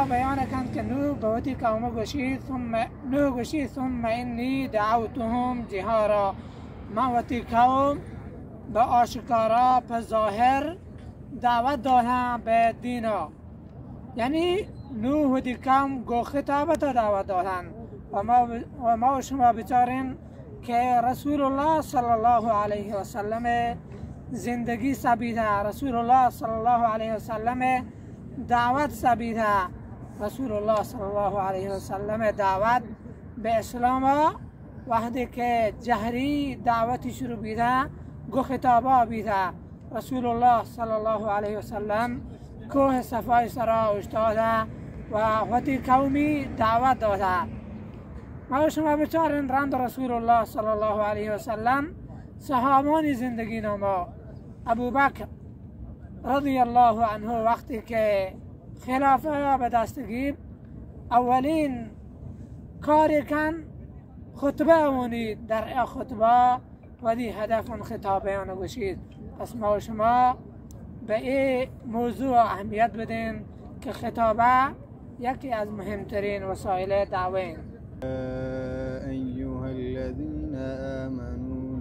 تعالى بيان كان كنو بوتي قوم غشي ثم إني دعوتهم جهارا ما وتي قوم بآشکارا بظاهر دعوت دادن به دینا، یعنی نوح و دی قوم گو خطابت دعوت دادن و ما و شما بچارین که رسول الله صلی الله علیه و سلم زندگی سبیده، رسول الله صلی الله علیه و سلم دعوت سبیده، رسول الله صلی الله علیه و سلم دعوت به اسلام وقتی که جهری دعوتی شروع بیده گو خطابا بیده. رسول الله صلی الله علیه و سلم کوه صفای سرا اشتاده و وقتی قومی دعوت داده. ما شما بچارین رند رسول الله صلی الله علیه و سلم صحابان زندگی نما. ابو بکر رضی الله عنه وقتی که خلافه به دست گرفت اولین کاری کن خطبه اونید، در خطبه و دی هدف اون خطابه اونو گوشید. پس ما و شما به این موضوع اهمیت بدین که خطابه یکی از مهمترین وسایل دعوه. أيها الذين آمنوا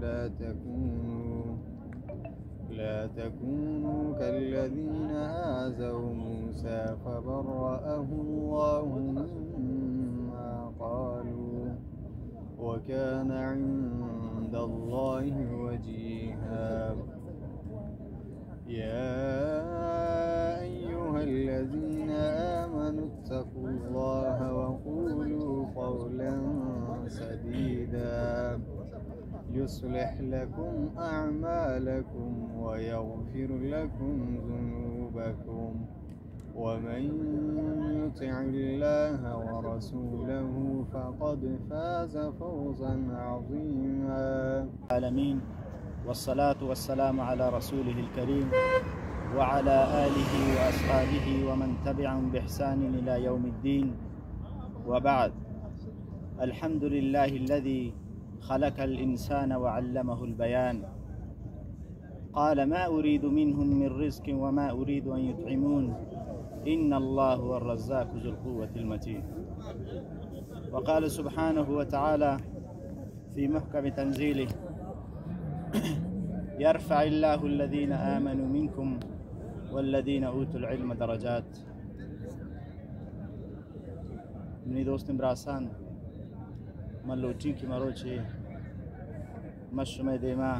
لا تكونوا كالذين آذوا موسى فبرأه الله مما قالوا وكان عند الله وجيها. يا أيها الذين آمنوا اتقوا الله وقولوا قولا سديدا يصلح لكم أعمالكم ويغفر لكم ذنوبكم ومن يطع الله ورسوله فقد فاز فوزا عظيما. العالمين والصلاة والسلام على رسوله الكريم وعلى آله وأصحابه ومن تبعهم بإحسان إلى يوم الدين. وبعد، الحمد لله الذي خلق الإنسان وعلمه البيان. قال ما أريد منهم من رزق وما أريد أن يطعمون إن الله هو الرزاق ذو القوة المتين. وقال سبحانه وتعالى في محكم تنزيله يرفع الله الذين آمنوا منكم والذين أوتوا العلم درجات. منی دوستم براسان ملوچین کی مروچی مشروع دیما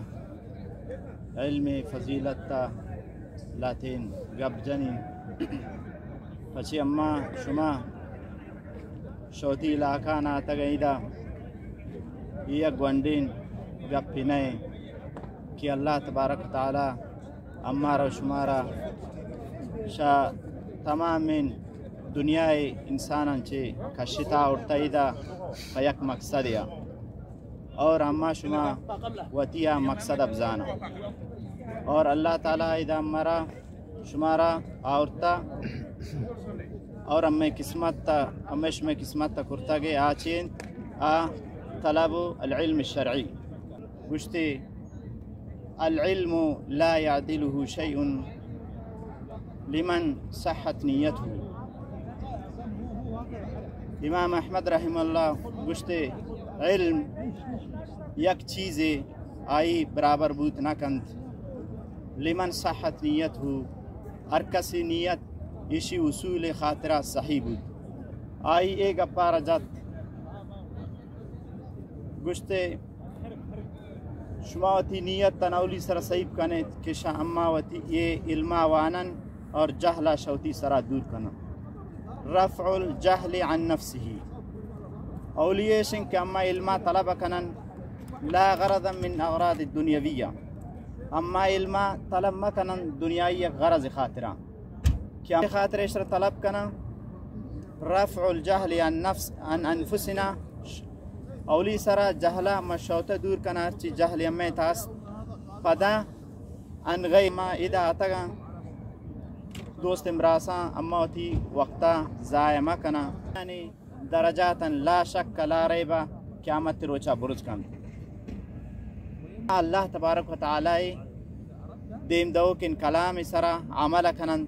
علم فضیلت تا لاتین گب جنین پچی اما شما شوتی علاقہ نا تگیدا یہ گوندین گپ پینای کہ اللہ تبارک تعالی امارا شمارا شا تمام دنیای انسانان چه کشتا اور تایدا فیک مقصد یا اور اما شما وتیا مقصد ابزانا اور اللہ تعالی ایدا مرا شمارا اورتا اور امی قسمت تا امش میں قسمت تا کرتا گے آچین طلب العلم الشرعی گشتی العلم لا يعدله شيء لمن صحت نیته. امام احمد رحمه الله گشتے علم یک چیز آئی برابر بود نکند لمن صحت نیت ہو، ہر کسی نیت اسی اصول خاطرہ صحیح بود آئی ایک اپارا جات گشتے شماوتی نیت تناولی سر صحیح کنے کہ شاہ اماوتی یہ علمہ وانن اور جہلہ شوتی سرا دور کنا. رفع الجهل عن نفسه أوليشن كما علما طلب كنن لا غرضا من أغراض الدنيوية، أما علما طلب ما كنن دنياية غرض خاطرة كم خاطر إشر طلب كنن رفع الجهل عن نفس عن أنفسنا أولي سرا جهلا مشوت دور كنا چی جهل يمي تاس فدا عن غير ما إذا أتغا دوست امراسان اما تی وقتا ضائع مکنا یعنی درجاتا لا شک لا ریبا قیامت روچا برج کن. اللہ تبارک و تعالی دیم دو کن کلام سرا عمل کنند